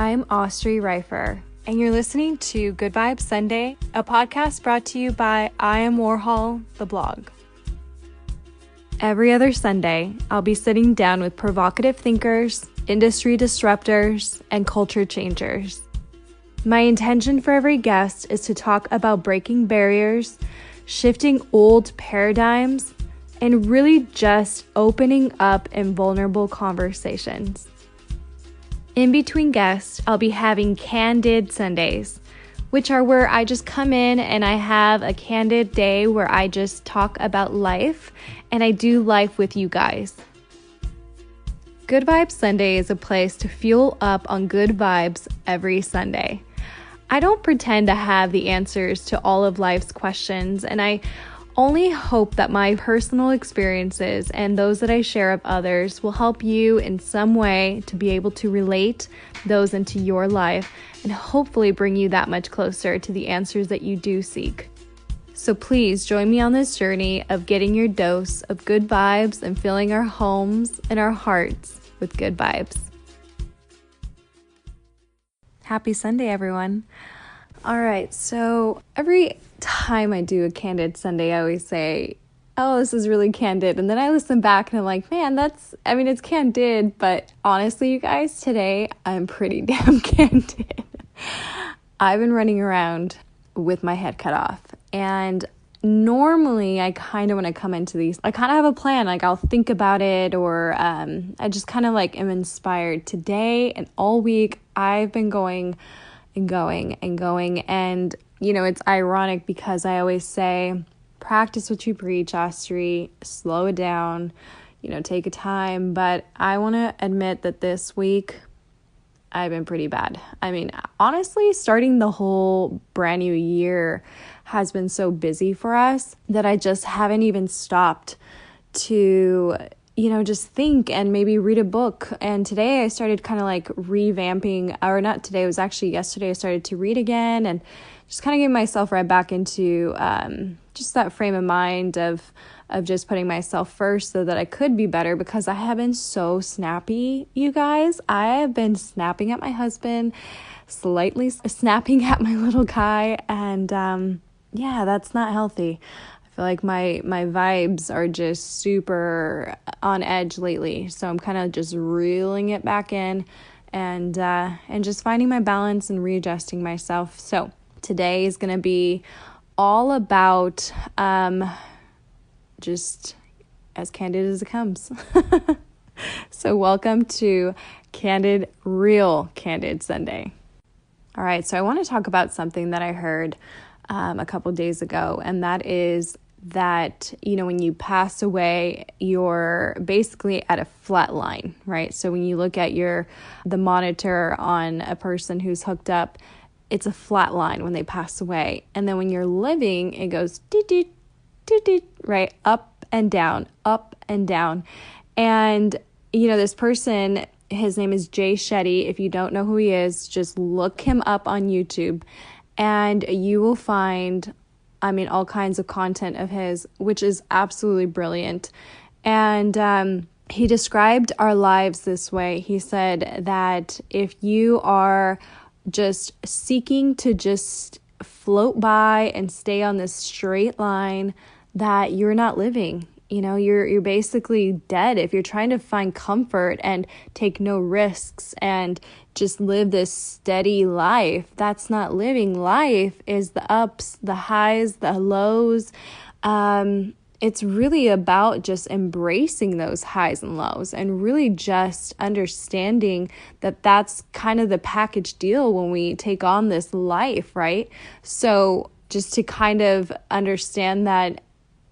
I'm Austri Reifer, and you're listening to Good Vibes Sunday, a podcast brought to you by I Am Warhol, the blog. Every other Sunday, I'll be sitting down with provocative thinkers, industry disruptors, and culture changers. My intention for every guest is to talk about breaking barriers, shifting old paradigms, and really just opening up in vulnerable conversations. In between guests, I'll be having Candid Sundays, which are where I just come in and I have a candid day where I just talk about life and I do life with you guys. Good Vibes Sunday is a place to fuel up on good vibes every Sunday. I don't pretend to have the answers to all of life's questions, and I only hope that my personal experiences and those that I share of others will help you in some way to be able to relate those into your life and hopefully bring you that much closer to the answers that you do seek. So please join me on this journey of getting your dose of good vibes and filling our homes and our hearts with good vibes. Happy Sunday, everyone. All right, so every time I do a Candid Sunday, I always say, oh, this is really candid. And then I listen back and I'm like, man, it's candid. But honestly, you guys, today I'm pretty damn candid. I've been running around with my head cut off. And normally I kind of, when I come into these, I kind of have a plan. Like I'll think about it or I just kind of like am inspired. Today and all week, I've been going and going and going. And, you know, it's ironic because I always say, practice what you preach, Austri, slow it down, take a time. But I want to admit that this week, I've been pretty bad. I mean, honestly, starting the whole brand new year has been so busy for us that I just haven't even stopped to just think and maybe read a book. And today I started kind of like revamping, or not today, it was actually yesterday, I started to read again and just kind of getting myself right back into just that frame of mind of just putting myself first so that I could be better, because I have been so snappy, you guys. I have been snapping at my husband, slightly snapping at my little guy, and that's not healthy. I feel like my vibes are just super on edge lately. So I'm kind of just reeling it back in and just finding my balance and readjusting myself. So today is going to be all about just as candid as it comes. So welcome to Candid, Real Candid Sunday. All right, so I want to talk about something that I heard a couple days ago, and that is that, when you pass away, you're basically at a flat line, right? So when you look at the monitor on a person who's hooked up, it's a flat line when they pass away. And then when you're living, it goes doot, doot, doot, doot, right? Up and down, up and down. And, this person, his name is Jay Shetty. If you don't know who he is, just look him up on YouTube and you will find all kinds of content of his, which is absolutely brilliant. And he described our lives this way. He said that if you are just seeking to just float by and stay on this straight line, that you're not living. You're basically dead. If you're trying to find comfort and take no risks and just live this steady life, that's not living. Life is the ups, the highs, the lows. It's really about just embracing those highs and lows and really just understanding that that's kind of the package deal when we take on this life, right? So just to kind of understand that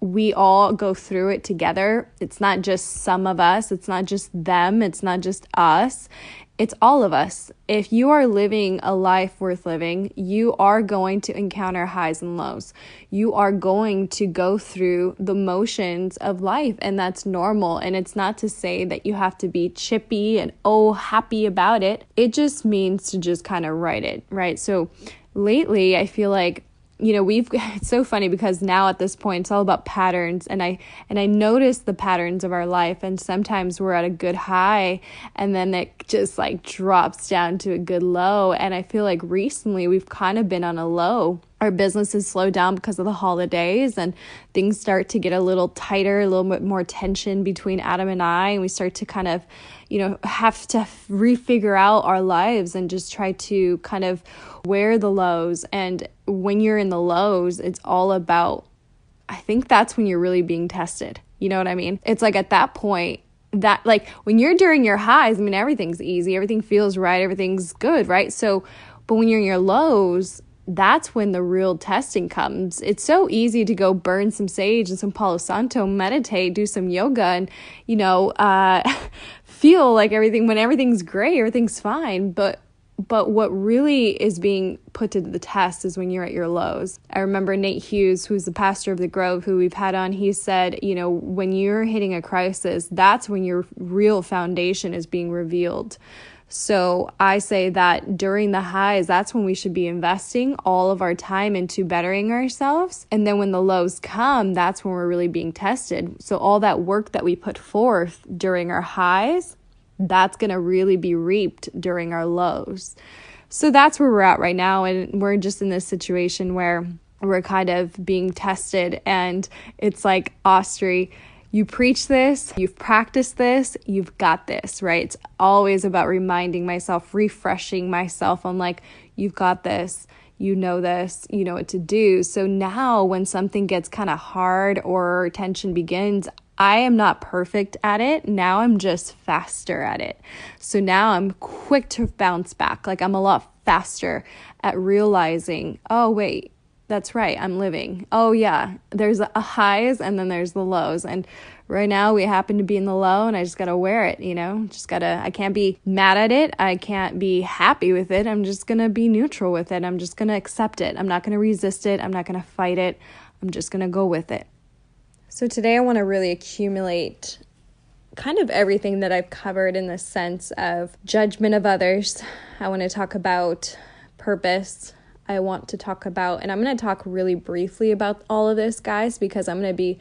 we all go through it together. It's not just some of us. It's not just them. It's not just us. It's all of us. If you are living a life worth living, you are going to encounter highs and lows. You are going to go through the motions of life, and that's normal. And it's not to say that you have to be chippy and happy about it. It just means to just kind of write it, right? So lately, I feel like it's so funny because now at this point, it's all about patterns. And I notice the patterns of our life. And sometimes we're at a good high and then it just like drops down to a good low. And I feel like recently we've kind of been on a low. Our business has slowed down because of the holidays and things start to get a little tighter, a little bit more tension between Adam and I. And we start to kind of, have to refigure out our lives and just try to kind of wear the lows. And when you're in the lows, it's all about, I think that's when you're really being tested. You know what I mean? It's like at that point that like when you're during your highs, I mean, everything's easy, everything feels right, everything's good, right? So, but when you're in your lows, that's when the real testing comes. It's so easy to go burn some sage and some Palo Santo, meditate, do some yoga, and, feel like when everything's great, everything's fine. But what really is being put to the test is when you're at your lows. I remember Nate Hughes, who's the pastor of the Grove, who we've had on, he said, when you're hitting a crisis, that's when your real foundation is being revealed. So I say that during the highs, that's when we should be investing all of our time into bettering ourselves. And then when the lows come, that's when we're really being tested. So all that work that we put forth during our highs, that's going to really be reaped during our lows. So that's where we're at right now. And we're just in this situation where we're kind of being tested. And it's like, Austri, you preach this, you've practiced this, you've got this, right? It's always about reminding myself, refreshing myself. I'm like, you've got this, you know what to do. So now when something gets kind of hard or tension begins, I am not perfect at it. Now I'm just faster at it. So now I'm quick to bounce back. Like I'm a lot faster at realizing, oh, wait, that's right, I'm living. Oh yeah, there's a highs and then there's the lows. And right now we happen to be in the low and I just got to wear it, I can't be mad at it. I can't be happy with it. I'm just going to be neutral with it. I'm just going to accept it. I'm not going to resist it. I'm not going to fight it. I'm just going to go with it. So today I want to really accumulate kind of everything that I've covered in the sense of judgment of others. I want to talk about purpose. I want to talk about, and I'm going to talk really briefly about all of this, guys, because I'm going to be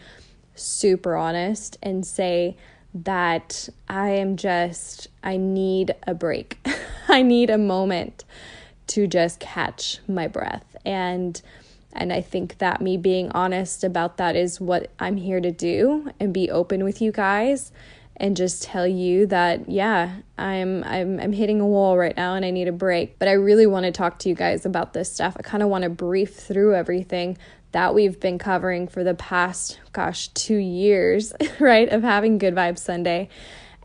super honest and say that I need a break. I need a moment to just catch my breath. And I think that me being honest about that is what I'm here to do, and be open with you guys and just tell you that, yeah, I'm hitting a wall right now and I need a break. But I really want to talk to you guys about this stuff. I kind of want to brief through everything that we've been covering for the past, 2 years, right, of having Good Vibes Sunday.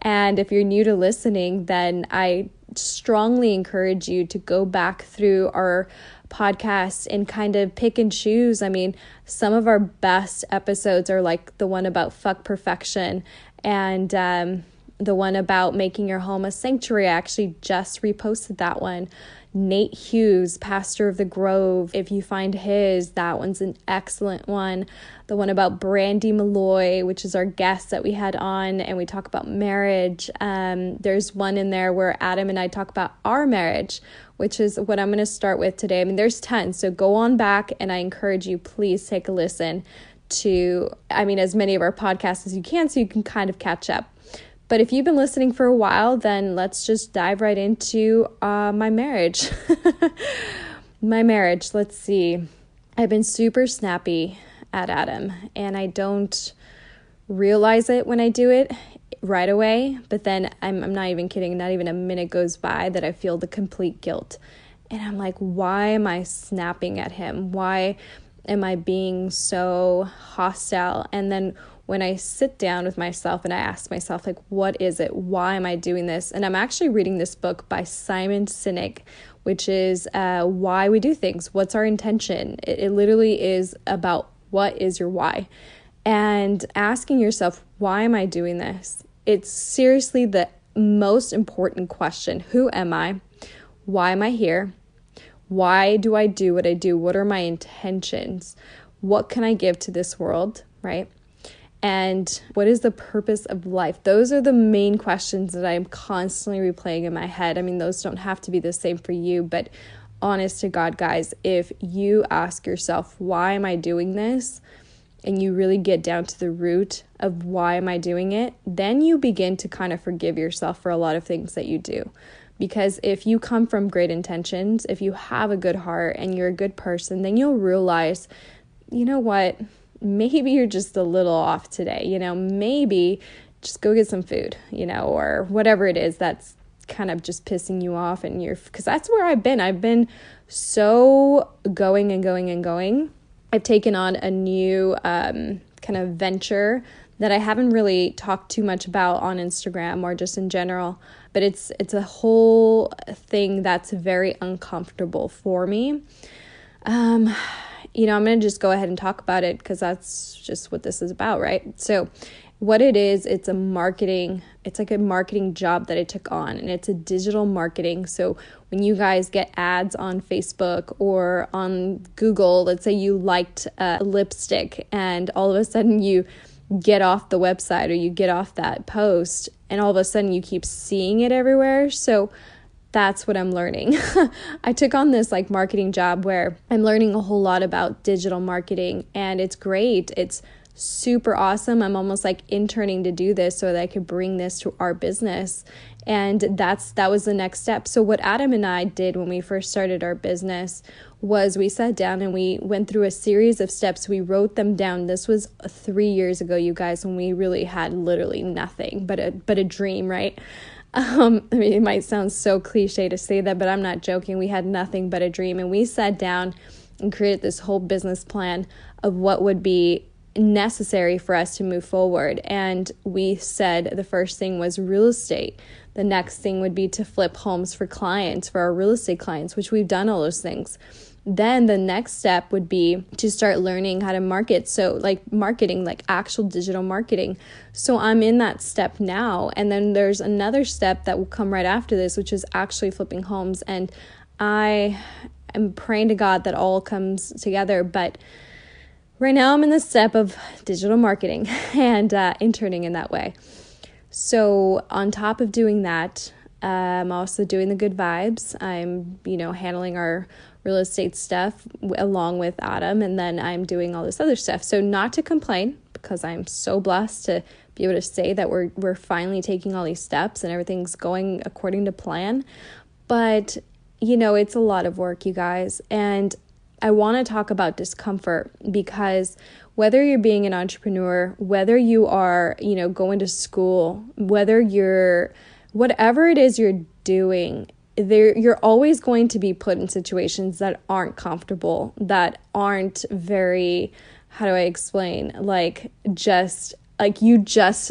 And if you're new to listening, then I strongly encourage you to go back through our podcasts and kind of pick and choose. I mean, some of our best episodes are like the one about fuck perfection and the one about making your home a sanctuary. I actually just reposted that one. Nate Hughes, pastor of the Grove, if you find his, that one's an excellent one. The one about Brandy Malloy, which is our guest that we had on, and we talk about marriage. There's one in there where Adam and I talk about our marriage, which is what I'm going to start with today. I mean, there's tons, so go on back, and I encourage you, please take a listen to, as many of our podcasts as you can, so you can kind of catch up. But if you've been listening for a while, then let's just dive right into my marriage. My marriage, let's see. I've been super snappy at Adam, and I don't realize it when I do it right away. But then I'm not even kidding, not even a minute goes by that I feel the complete guilt. And I'm like, why am I snapping at him? Why am I being so hostile? And then when I sit down with myself and I ask myself, like, what is it? Why am I doing this? And I'm actually reading this book by Simon Sinek, which is Why We Do Things. What's our intention? It literally is about what is your why? And asking yourself, why am I doing this? It's seriously the most important question. Who am I? Why am I here? Why do I do what I do? What are my intentions? What can I give to this world, right? And what is the purpose of life? Those are the main questions that I'm constantly replaying in my head. I mean, those don't have to be the same for you, but honest to God, guys, if you ask yourself, why am I doing this? And you really get down to the root of why am I doing it, then you begin to kind of forgive yourself for a lot of things that you do. Because if you come from great intentions, if you have a good heart and you're a good person, then you'll realize, you know what, maybe you're just a little off today, maybe just go get some food, or whatever it is that's kind of just pissing you off. And because that's where I've been so going and going and going. I've taken on a new kind of venture that I haven't really talked too much about on Instagram or just in general, but it's a whole thing that's very uncomfortable for me. I'm going to just go ahead and talk about it because that's just what this is about, right? So what it is, it's like a marketing job that I took on, and it's a digital marketing. So when you guys get ads on Facebook or on Google, let's say you liked a lipstick and all of a sudden you get off the website or you get off that post and all of a sudden you keep seeing it everywhere. So that's what I'm learning. I took on this like marketing job where I'm learning a whole lot about digital marketing, and it's great. It's super awesome. I'm almost like interning to do this so that I could bring this to our business. And that was the next step. So what Adam and I did when we first started our business was we sat down and we went through a series of steps. We wrote them down. This was 3 years ago, you guys, when we really had literally nothing but a dream, right? It might sound so cliche to say that, but I'm not joking. We had nothing but a dream. And we sat down and created this whole business plan of what would be necessary for us to move forward. And we said the first thing was real estate. The next thing would be to flip homes for clients, for our real estate clients, which we've done all those things. Then the next step would be to start learning how to market. So like marketing, like actual digital marketing. So I'm in that step now. And then there's another step that will come right after this, which is actually flipping homes. And I am praying to God that all comes together. But right now I'm in the step of digital marketing and interning in that way. So on top of doing that, I'm also doing the good vibes. I'm, handling our real estate stuff along with Adam, and then I'm doing all this other stuff. So not to complain, because I'm so blessed to be able to say that we're finally taking all these steps and everything's going according to plan. But, it's a lot of work, you guys. And I want to talk about discomfort, because whether you're being an entrepreneur, whether you are, going to school, whatever it is you're doing, you're always going to be put in situations that aren't comfortable, that aren't very, how do I explain? You just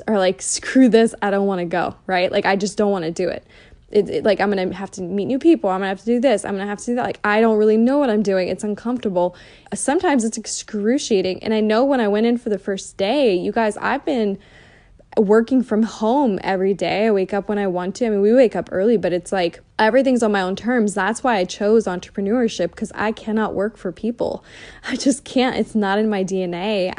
are like, screw this, I don't want to go, right? Like, I just don't want to do it. Like, I'm going to have to meet new people. I'm going to have to do this. I'm going to have to do that. Like, I don't really know what I'm doing. It's uncomfortable. Sometimes it's excruciating. And I know when I went in for the first day, you guys, I've been working from home every day. I wake up when I want to. I mean, we wake up early, but it's like everything's on my own terms. That's why I chose entrepreneurship, because I cannot work for people. I just can't. It's not in my DNA.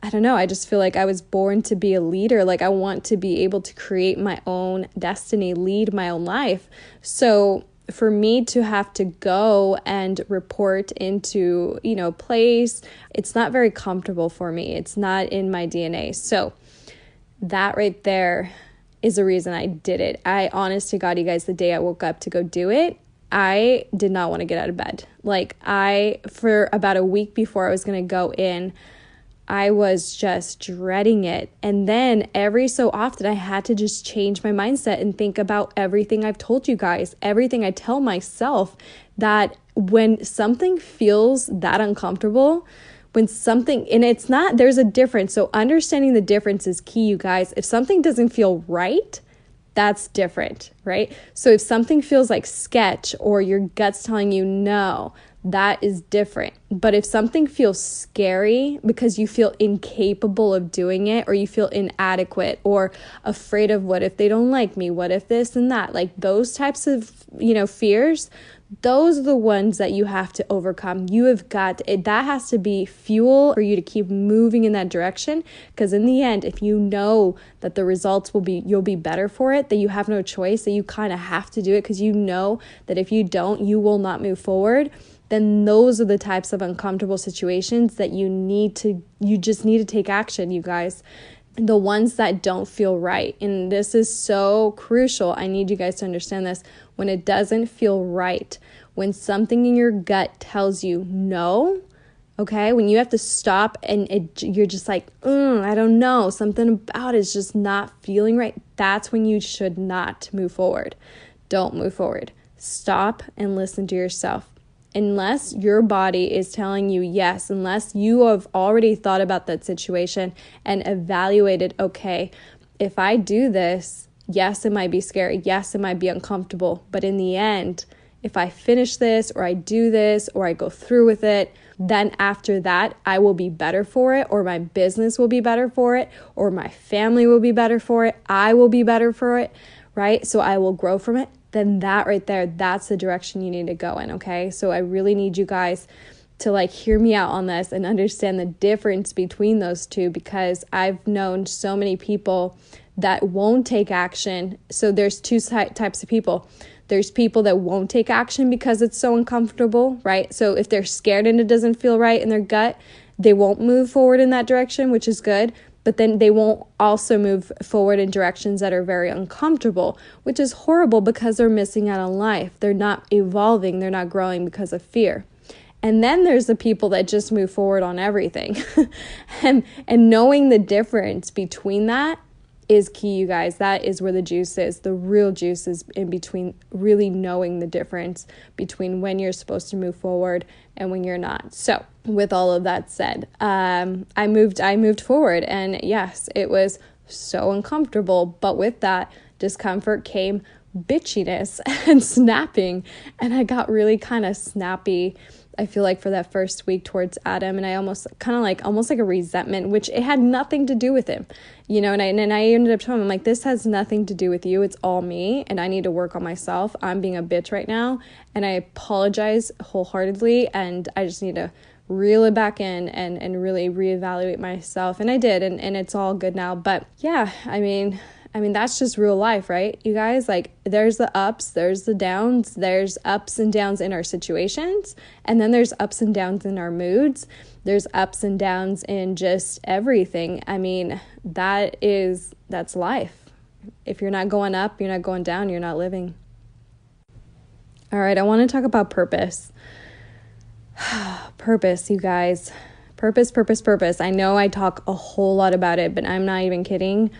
I don't know. I just feel like I was born to be a leader. Like, I want to be able to create my own destiny, lead my own life. So for me to have to go and report into, place, it's not very comfortable for me. It's not in my DNA. So that right there is the reason I did it. Honest to God, you guys, the day I woke up to go do it, I did not want to get out of bed. For about a week before I was going to go in, I was just dreading it. And then every so often I had to just change my mindset and think about everything I've told you guys, everything I tell myself, that when something feels that uncomfortable, and it's not, there's a difference. So understanding the difference is key, you guys. If something doesn't feel right, that's different, right? So if something feels like sketch or your gut's telling you no, that is different. But if something feels scary because you feel incapable of doing it, or you feel inadequate or afraid of what if they don't like me, what if this and that, like those types of, fears, those are the ones that you have to overcome. You have got it. That has to be fuel for you to keep moving in that direction. Because in the end, if you know that the results you'll be better for it, that you have no choice, that you kind of have to do it because you know that if you don't, you will not move forward, then those are the types of uncomfortable situations that you just need to take action, you guys. The ones that don't feel right. And this is so crucial. I need you guys to understand this. When it doesn't feel right, when something in your gut tells you no, okay, when you have to stop and you're just like, I don't know, something about it is just not feeling right, that's when you should not move forward. Don't move forward. Stop and listen to yourself. Unless your body is telling you yes, unless you have already thought about that situation and evaluated, okay, if I do this, yes, it might be scary. Yes, it might be uncomfortable. But in the end, if I finish this or I do this or I go through with it, then after that, I will be better for it, or my business will be better for it, or my family will be better for it. I will be better for it, right? So I will grow from it. Then that right there, that's the direction you need to go in, okay? So I really need you guys to hear me out on this and understand the difference between those two, because I've known so many people that won't take action. So there's two types of people. There's people that won't take action because it's so uncomfortable, right? So if they're scared and it doesn't feel right in their gut, they won't move forward in that direction, which is good. But then they won't also move forward in directions that are very uncomfortable, which is horrible because they're missing out on life. They're not evolving. They're not growing because of fear. And then there's the people that just move forward on everything. and knowing the difference between that is key, you guys. That is where the juice is. The real juice is in between, really knowing the difference between when you're supposed to move forward and when you're not. So with all of that said, I moved forward, and yes, it was so uncomfortable, but with that discomfort came bitchiness and snapping, and I got really kind of snappy, I feel like, for that first week towards Adam, and I almost like a resentment, which it had nothing to do with him, and I ended up telling him, like, this has nothing to do with you, it's all me, and I need to work on myself. I'm being a bitch right now, and I apologize wholeheartedly, and I just need to reel it back in and really reevaluate myself, and I did, and it's all good now. But yeah, I mean, that's just real life, right? You guys, there's the ups, there's the downs, there's ups and downs in our situations, and then there's ups and downs in our moods. There's ups and downs in just everything. I mean, that's life. If you're not going up, you're not going down, you're not living. All right, I want to talk about purpose. Purpose, you guys. Purpose. I know I talk a whole lot about it, but I'm not even kidding.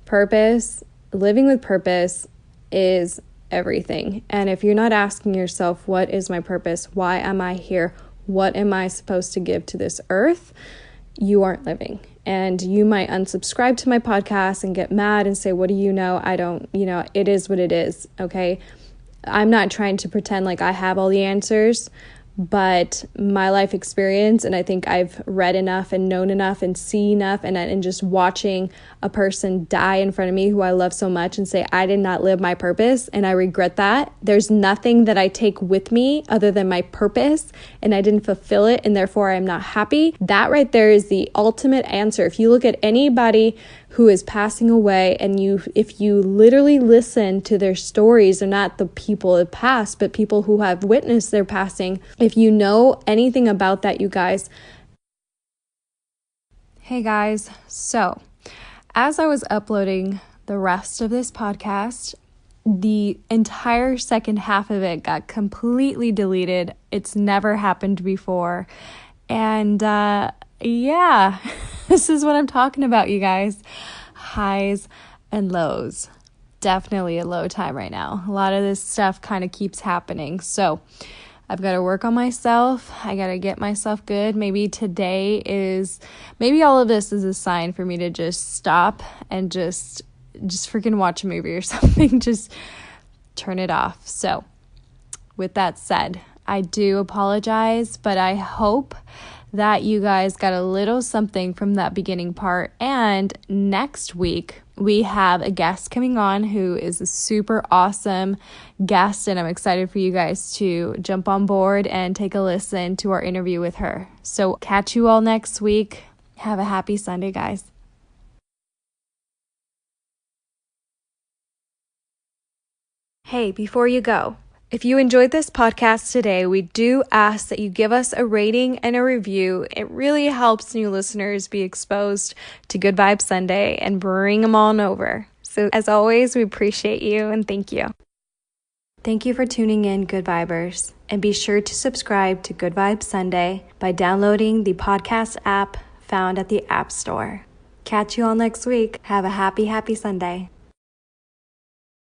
Purpose, living with purpose is everything. And if you're not asking yourself, what is my purpose? Why am I here? What am I supposed to give to this earth? You aren't living. And you might unsubscribe to my podcast and get mad and say, what do you know? I don't, it is what it is. Okay. I'm not trying to pretend like I have all the answers, but my life experience, and I think I've read enough and known enough and seen enough, and just watching a person die in front of me who I love so much and say, I did not live my purpose and I regret that. There's nothing that I take with me other than my purpose, and I didn't fulfill it, and therefore I'm not happy. That right there is the ultimate answer. If you look at anybody who is passing away, and if you literally listen to their stories, they're not the people that passed, but people who have witnessed their passing. If you know anything about that, you guys. Hey guys, so as I was uploading the rest of this podcast, the entire second half of it got completely deleted. It's never happened before. And yeah, this is what I'm talking about, you guys. Highs and lows. Definitely a low time right now. A lot of this stuff kind of keeps happening. So I've got to work on myself. I got to get myself good. Maybe all of this is a sign for me to just stop and just freaking watch a movie or something. Just turn it off. So with that said, I do apologize, but I hope that you guys got a little something from that beginning part. And next week, we have a guest coming on who is a super awesome guest, and I'm excited for you guys to jump on board and take a listen to our interview with her. So catch you all next week. Have a happy Sunday, guys. Hey, before you go, if you enjoyed this podcast today, we do ask that you give us a rating and a review. It really helps new listeners be exposed to Good Vibes Sunday and bring them on over. So as always, we appreciate you and thank you. Thank you for tuning in, Good Vibers. And be sure to subscribe to Good Vibes Sunday by downloading the podcast app found at the App Store. Catch you all next week. Have a happy Sunday.